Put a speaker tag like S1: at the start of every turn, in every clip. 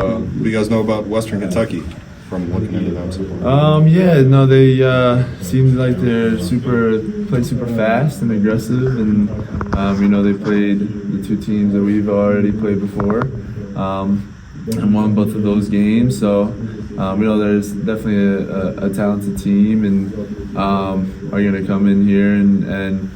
S1: What do you guys know about Western Kentucky from looking into them so far?
S2: Yeah, no, they seem like play super fast and aggressive, and they played the two teams that we've already played before, and won both of those games. So there's definitely a talented team, and are going to come in here and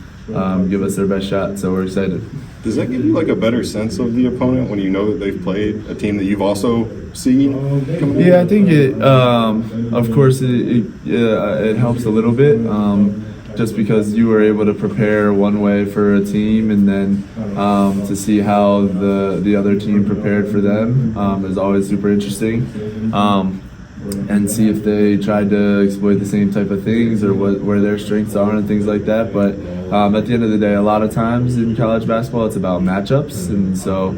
S2: give us their best shot. So we're excited.
S1: Does that give you like a better sense of the opponent when you know that they've played a team that you've also seen coming in?
S2: Yeah, I think of course, it helps a little bit, just because you were able to prepare one way for a team, and then to see how the other team prepared for them is always super interesting. And see if they tried to exploit the same type of things or where their strengths are and things like that. But at the end of the day, a lot of times in college basketball, it's about matchups, and so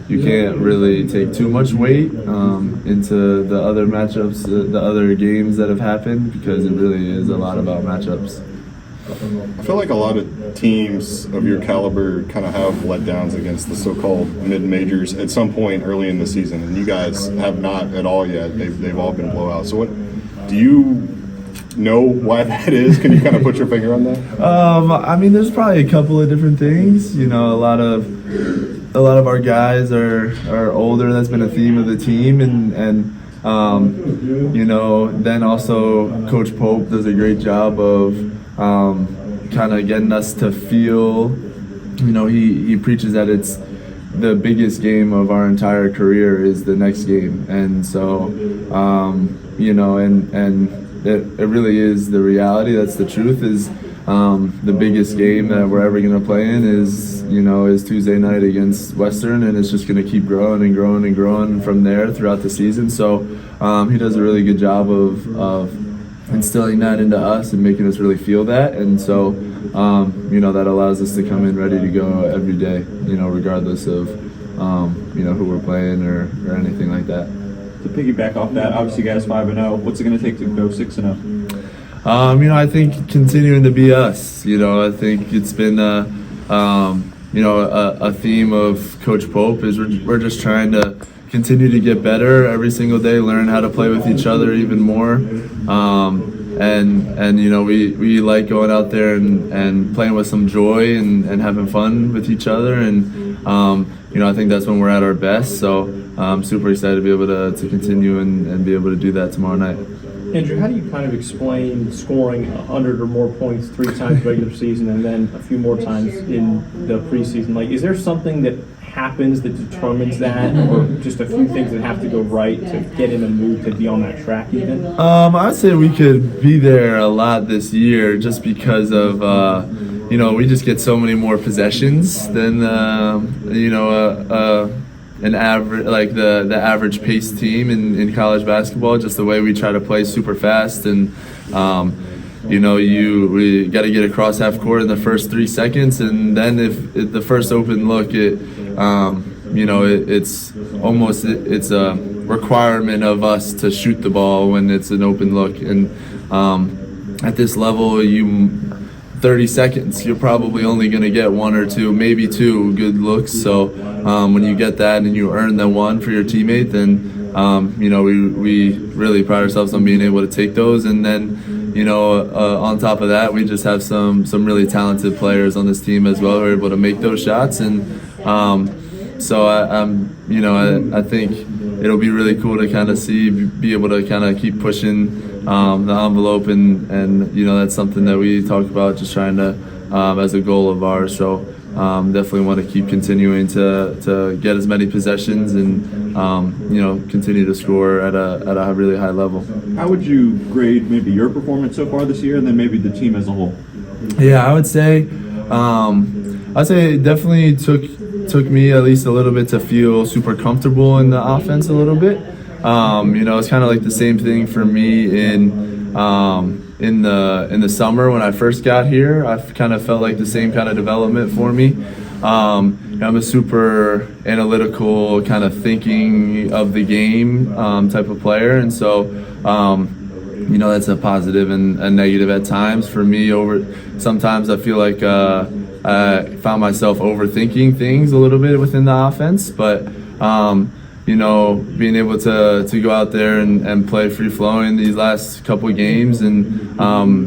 S2: you can't really take too much weight into the other matchups, the other games that have happened, because it really is a lot about matchups.
S1: I feel like a lot of teams of your caliber kind of have letdowns against the so-called mid-majors at some point early in the season, and you guys have not at all yet. They've all been blowouts. So what do you know why that is? Can you kind of put your finger on that?
S2: I mean, there's probably a couple of different things. A lot of our guys are older. That's been a theme of the team, and then also Coach Pope does a great job of kind of getting us to feel, he preaches that it's the biggest game of our entire career is the next game. And so, it really is the reality. That's the truth, is the biggest game that we're ever going to play in is Tuesday night against Western, and it's just going to keep growing and growing and growing from there throughout the season. So he does a really good job of instilling that into us and making us really feel that. And so, that allows us to come in ready to go every day, regardless of, who we're playing or anything like that.
S3: To piggyback off that, obviously you guys 5-0. What's it going to take to go 6-0?
S2: I think continuing to be us. I think it's been a theme of Coach Pope is we're just trying to continue to get better every single day, learn how to play with each other even more. We like going out there and playing with some joy and having fun with each other. And, I think that's when we're at our best. So I'm super excited to be able to continue and be able to do that tomorrow night.
S4: Andrew, how do you kind of explain scoring 100 or more points 3 times regular season and then a few more times in the preseason? Like, is there something that happens that determines that, or just a few things that have to go right to get in a mood to be on that track even?
S2: I'd say we could be there a lot this year just because of, we just get so many more possessions than, an average, like the average pace team in college basketball, just the way we try to play super fast. And, we got to get across half court in the first 3 seconds. And then if the first open look, it's a requirement of us to shoot the ball when it's an open look. And at this level, 30 seconds, you're probably only going to get 1 or 2, maybe 2 good looks. So when you get that and you earn the 1 for your teammate, then we really pride ourselves on being able to take those. And then on top of that, we just have some really talented players on this team as well who are able to make those shots. And so I think it'll be really cool to kind of be able to kind of keep pushing the envelope, and that's something that we talk about, just trying to as a goal of ours. So definitely want to keep continuing to get as many possessions and continue to score at a really high level.
S3: How would you grade maybe your performance so far this year, and then maybe the team as a whole?
S2: Yeah, I would say it definitely took me at least a little bit to feel super comfortable in the offense a little bit. It's kind of like the same thing for me in the summer when I first got here. I kind of felt like the same kind of development for me. I'm a super analytical kind of thinking of the game type of player, and so that's a positive and a negative at times for me. Sometimes I feel like I found myself overthinking things a little bit within the offense, but being able to go out there and play free flowing these last couple of games and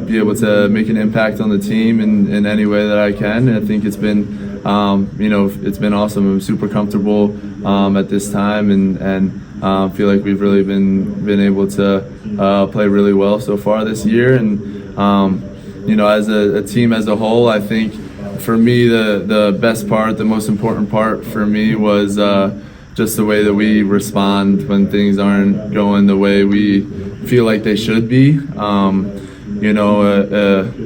S2: be able to make an impact on the team in any way that I can. And I think it's been it's been awesome. I'm super comfortable at this time and feel like we've really been able to play really well so far this year. And as a team as a whole, I think for me the best part, the most important part for me was just the way that we respond when things aren't going the way we feel like they should be.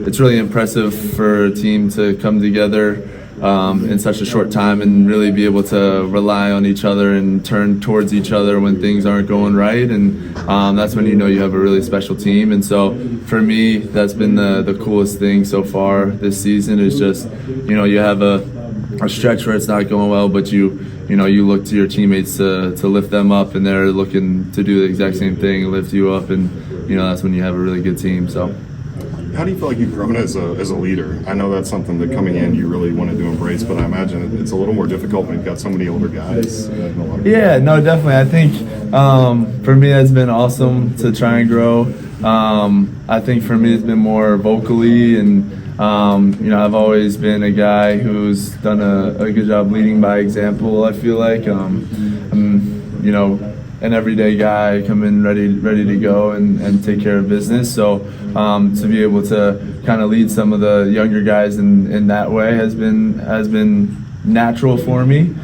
S2: It's really impressive for a team to come together in such a short time and really be able to rely on each other and turn towards each other when things aren't going right. And that's when you have a really special team. And so for me, that's been the coolest thing so far this season is just, you have a stretch where it's not going well, but you look to your teammates to lift them up, and they're looking to do the exact same thing, lift you up, and that's when you have a really good team. So,
S1: how do you feel like you've grown as a leader? I know that's something that coming in you really wanted to embrace, but I imagine it's a little more difficult when you've got so many older guys.
S2: Yeah, no, definitely. I think for me it's been awesome to try and grow. I think for me it's been more vocally and. I've always been a guy who's done a good job leading by example. I feel like I'm an everyday guy, come in ready to go and take care of business. So to be able to kind of lead some of the younger guys in that way has been natural for me.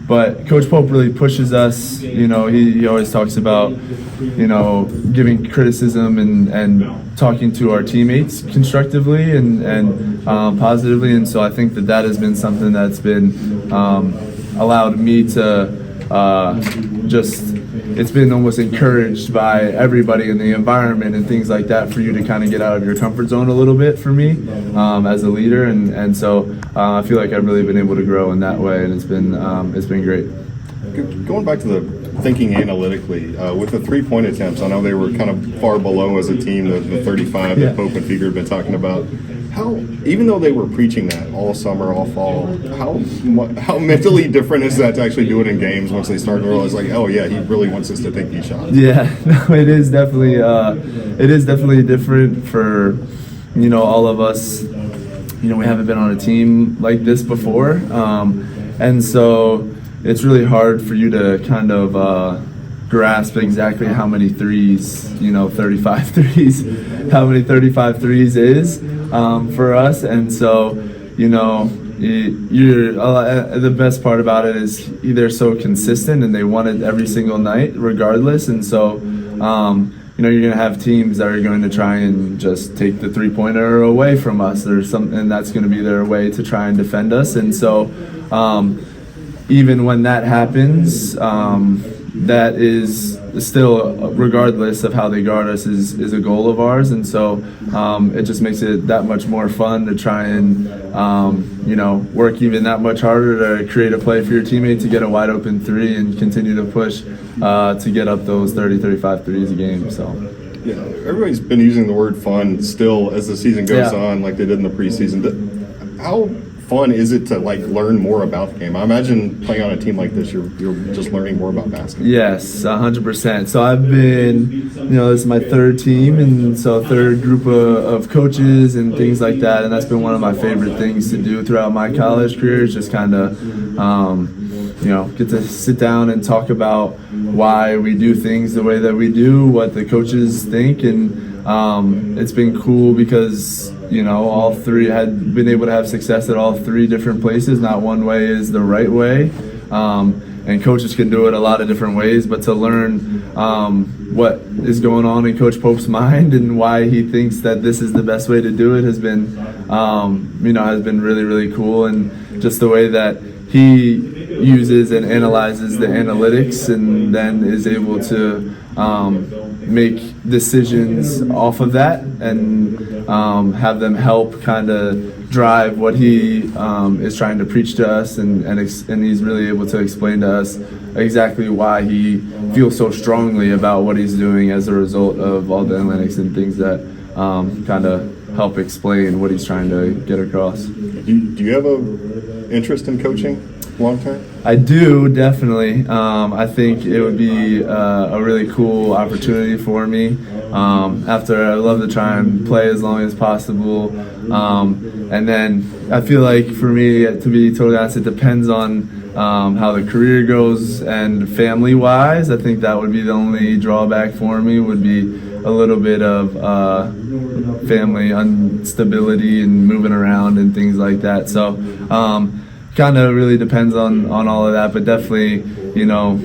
S2: But Coach Pope really pushes us. He always talks about giving criticism and talking to our teammates constructively and positively. And so I think that has been something that's been allowed me to it's been almost encouraged by everybody in the environment and things like that for you to kind of get out of your comfort zone a little bit for me as a leader. And so I feel like I've really been able to grow in that way, and it's been great.
S1: Going back to the thinking analytically, with the 3-point attempts, I know they were kind of far below as a team, the 35 that Pope and Figure had been talking about. Even though they were preaching that all summer, all fall, how mentally different is that to actually do it in games once they start to realize, like, oh yeah, he really wants us to take these shots? Yeah,
S2: no, it is definitely different for all of us. We haven't been on a team like this before, and so it's really hard for you to kind of grasp exactly how many threes, 35 threes, how many 35 threes is for us. And so, the best part about it is they're so consistent and they want it every single night regardless. And so, you're going to have teams that are going to try and just take the 3-pointer away from us, and that's going to be their way to try and defend us. And so, even when that happens, that is still, regardless of how they guard us, is a goal of ours. And so it just makes it that much more fun to try and work even that much harder to create a play for your teammate to get a wide open 3 and continue to push to get up those 30-35 threes a game. So
S1: yeah, everybody's been using the word fun still as the season goes on, like they did in the preseason. How fun is it to learn more about the game? I imagine playing on a team like this, you're just learning more about basketball.
S2: Yes, 100%. So I've been, this is my third team, and so third group of coaches and things like that. And that's been one of my favorite things to do throughout my college career is just kind of, get to sit down and talk about why we do things the way that we do, what the coaches think, and it's been cool because all three had been able to have success at all 3 different places. Not one way is the right way, and coaches can do it a lot of different ways. But to learn what is going on in Coach Pope's mind and why he thinks that this is the best way to do it has been, has been really, really cool. And just the way that he uses and analyzes the analytics and then is able to make decisions off of that and have them help kind of drive what he is trying to preach to us, and he's really able to explain to us exactly why he feels so strongly about what he's doing as a result of all the analytics and things that kind of help explain what he's trying to get across.
S1: Do you have an interest in coaching? long term?
S2: I do, definitely. I think it would be a really cool opportunity for me. After I love to try and play as long as possible. And then I feel like for me, to be totally honest, it depends on how the career goes, and family-wise, I think that would be the only drawback for me, would be a little bit of family instability and moving around and things like that. So kind of really depends on all of that, but definitely, you know,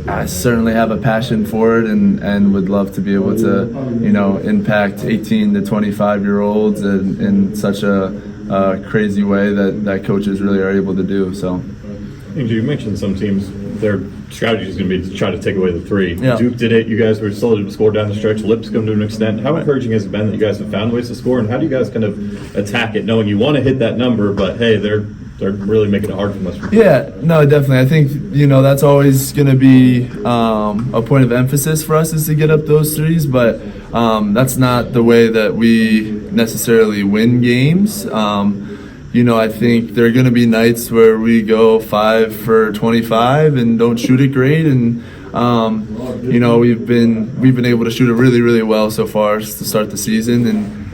S2: I certainly have a passion for it, and would love to be able to, you know, impact 18 to 25-year-olds in such a crazy way that coaches really are able to do. So,
S5: Andrew, you mentioned some teams, their strategy is going to be to try to take away the three.
S2: Yeah.
S5: Duke did it. You guys were still able to score down the stretch. Lipscomb to an extent. How encouraging has it been that you guys have found ways to score, and how do you guys kind of attack it, knowing you want to hit that number, but hey, they're really making it hard for us.
S2: Yeah, no, definitely. I think, you know, that's always going to be a point of emphasis for us, is to get up those threes, but that's not the way that we necessarily win games. You know, I think there are going to be nights where we go 5 for 25 and don't shoot it great, and you know, we've been able to shoot it really, really well so far to start the season,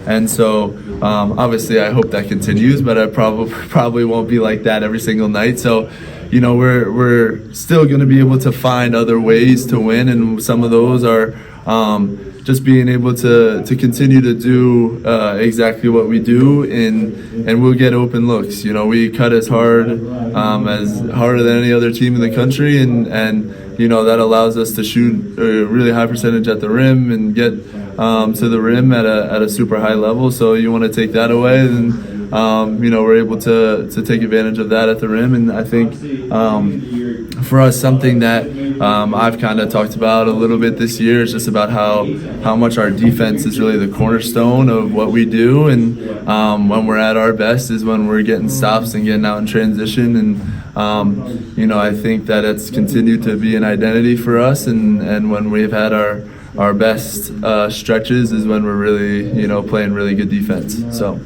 S2: and so obviously I hope that continues, but I probably won't be like that every single night. So, you know, we're still going to be able to find other ways to win, and some of those are just being able to continue to do exactly what we do, and we'll get open looks. You know, we cut as harder than any other team in the country, and you know, that allows us to shoot a really high percentage at the rim and get to the rim at a super high level. So you want to take that away, then you know, we're able to take advantage of that at the rim. And I think for us, something that I've kind of talked about a little bit this year is just about how much our defense is really the cornerstone of what we do, and when we're at our best is when we're getting stops and getting out in transition. And you know, I think that it's continued to be an identity for us, and when we've had our best stretches is when we're really, you know, playing really good defense. So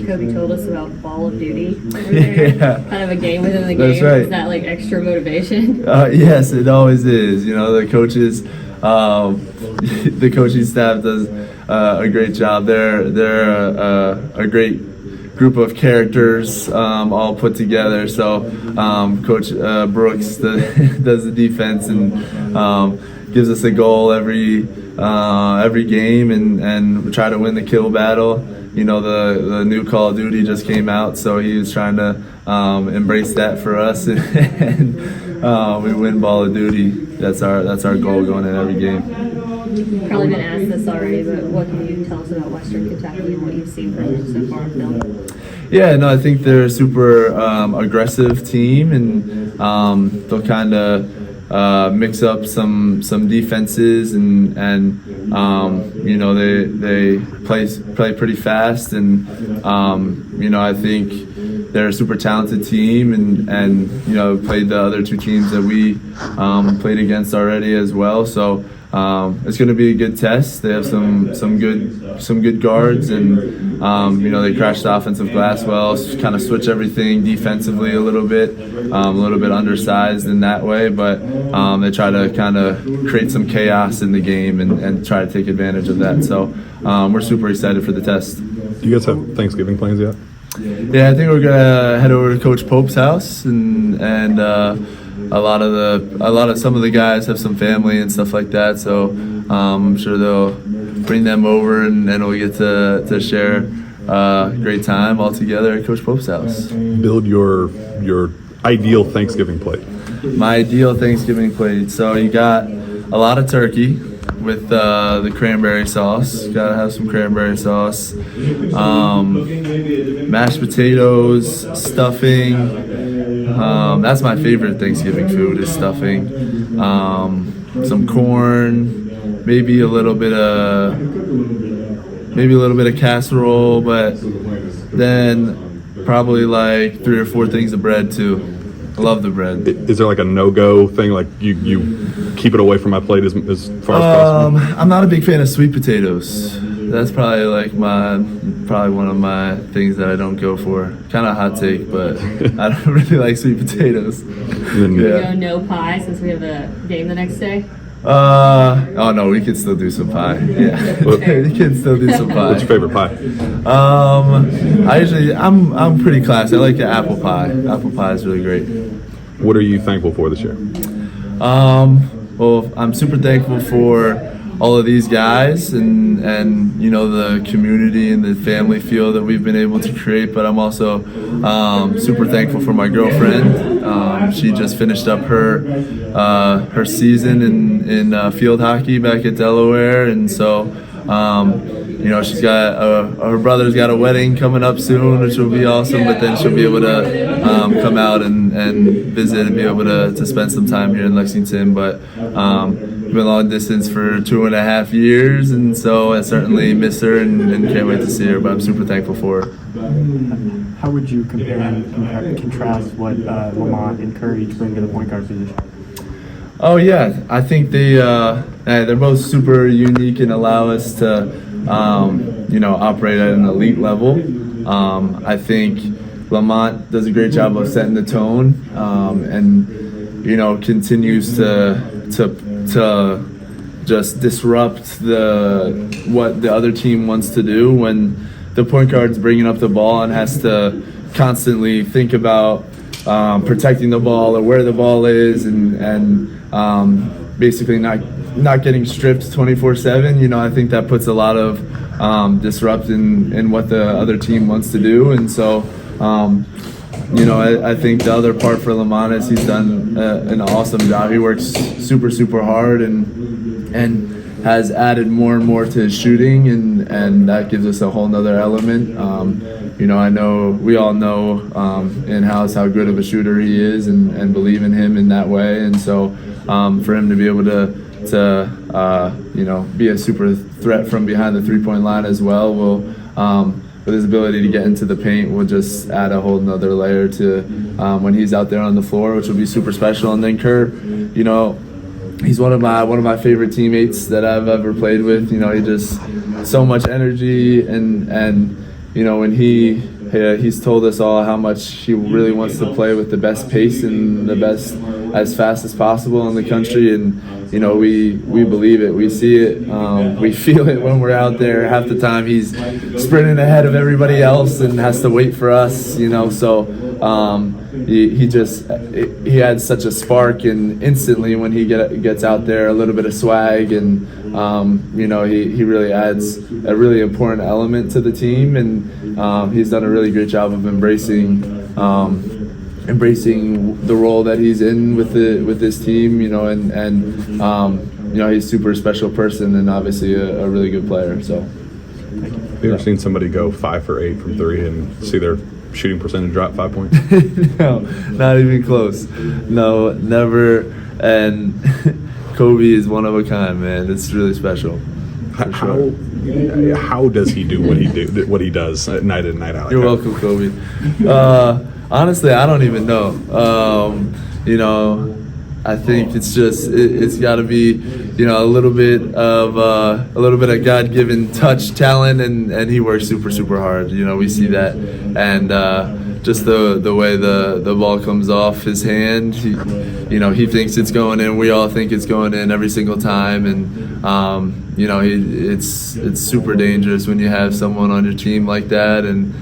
S6: Kobe told us about Ball of Duty over there.
S2: Yeah.
S6: Kind of a game within the game.
S2: That's right.
S6: Is that like extra motivation?
S2: Yes, it always is. You know, the coaches, the coaching staff does a great job. They're a great group of characters all put together. So Coach Brooks does the defense and gives us a goal every game, and we try to win the kill battle. You know, the new Call of Duty just came out, so he was trying to embrace that for us, and we win Ball of Duty. That's our goal going in every game.
S6: Probably been asked this already, but what can you tell us about Western Kentucky and what you've seen from them so far on film?
S2: Yeah, no, I think they're a super aggressive team, and they'll kind of mix up some defenses, and you know, they play pretty fast, and you know, I think they're a super talented team, and you know, played the other two teams that we played against already as well. So it's going to be a good test. They have some good guards, and you know, they crashed the offensive glass well, kind of switch everything defensively a little bit undersized in that way, but they try to kind of create some chaos in the game and try to take advantage of that. So we're super excited for the test.
S5: Do you guys have Thanksgiving plans yet?
S2: Yeah, I think we're gonna head over to Coach Pope's house, and some of the guys have some family and stuff like that, so I'm sure they'll bring them over, and we'll get to share a great time all together at Coach Pope's house.
S5: Build your ideal Thanksgiving plate.
S2: My ideal Thanksgiving plate. So you got a lot of turkey with the cranberry sauce. Gotta have some cranberry sauce. Mashed potatoes, stuffing. That's my favorite Thanksgiving food, is stuffing. Some corn, maybe a little bit of casserole, but then probably like 3 or 4 things of bread too. I love the bread.
S5: Is there like a no-go thing, like you keep it away from my plate as far as possible?
S2: I'm not a big fan of sweet potatoes. That's probably one of my things that I don't go for. Kind of hot take, but I don't really like sweet potatoes.
S6: Go no pie since we have a game the next day.
S2: Oh no, we could still do some pie. Yeah, we can still do some pie.
S5: What's your favorite pie?
S2: I'm pretty classy. I like the apple pie. Apple pie is really great.
S5: What are you thankful for this year?
S2: Well, I'm super thankful for all of these guys and the community and the family feel that we've been able to create, but I'm also super thankful for my girlfriend. She just finished up her season in field hockey back at Delaware, and so she's got her brother's got a wedding coming up soon, which will be awesome. But then she'll be able to come out and visit and be able to spend some time here in Lexington. But we've been long distance for 2.5 years, and so I certainly miss her and can't wait to see her. But I'm super thankful for her.
S7: How would you compare and contrast what Lamont and Kerr each bring to the point guard position?
S2: Oh yeah, I think they're both super unique and allow us to operate at an elite level. I think Lamont does a great job of setting the tone and continues to just disrupt what the other team wants to do when the point guard's bringing up the ball and has to constantly think about protecting the ball or where the ball is and basically not getting stripped 24/7. I think that puts a lot of disrupt in what the other team wants to do, and so I think the other part for Lamont is he's done an awesome job. He works super hard and has added more and more to his shooting, and that gives us a whole nother element. I know we all know in-house how good of a shooter he is and believe in him in that way, and so for him to be able to be a super threat from behind the three-point line as well with his ability to get into the paint will just add a whole nother layer to when he's out there on the floor, which will be super special. And then Kerr, he's one of my favorite teammates that I've ever played with. He just so much energy and when he's told us all how much he really wants to play with the best pace and the best as fast as possible in the country, and we believe it, we see it, we feel it when we're out there. Half the time he's sprinting ahead of everybody else and has to wait for us, so he adds such a spark, and instantly when he gets out there, a little bit of swag, and he really adds a really important element to the team, and he's done a really great job of embracing the role that he's in with this team, he's a super special person and obviously a really good player. So,
S5: have you ever seen somebody go 5 for 8 from 3 and see their shooting percentage drop 5 points?
S2: No, not even close. No, never. And Kobe is one of a kind, man. It's really special.
S5: How does he do what he does night in, night out?
S2: You're welcome, Kobe. Honestly, I don't even know. I think it's just it's got to be a little bit of God-given touch, talent, and he works super hard. We see that, and just the way the ball comes off his hand, he thinks it's going in. We all think it's going in every single time, and it's super dangerous when you have someone on your team like that, and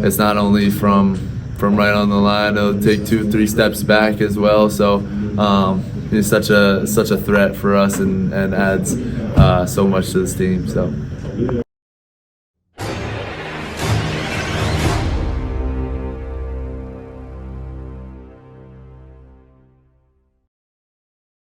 S2: it's not only from right on the line. It'll take 2-3 steps back as well. So he's such a threat for us and adds so much to this team. So.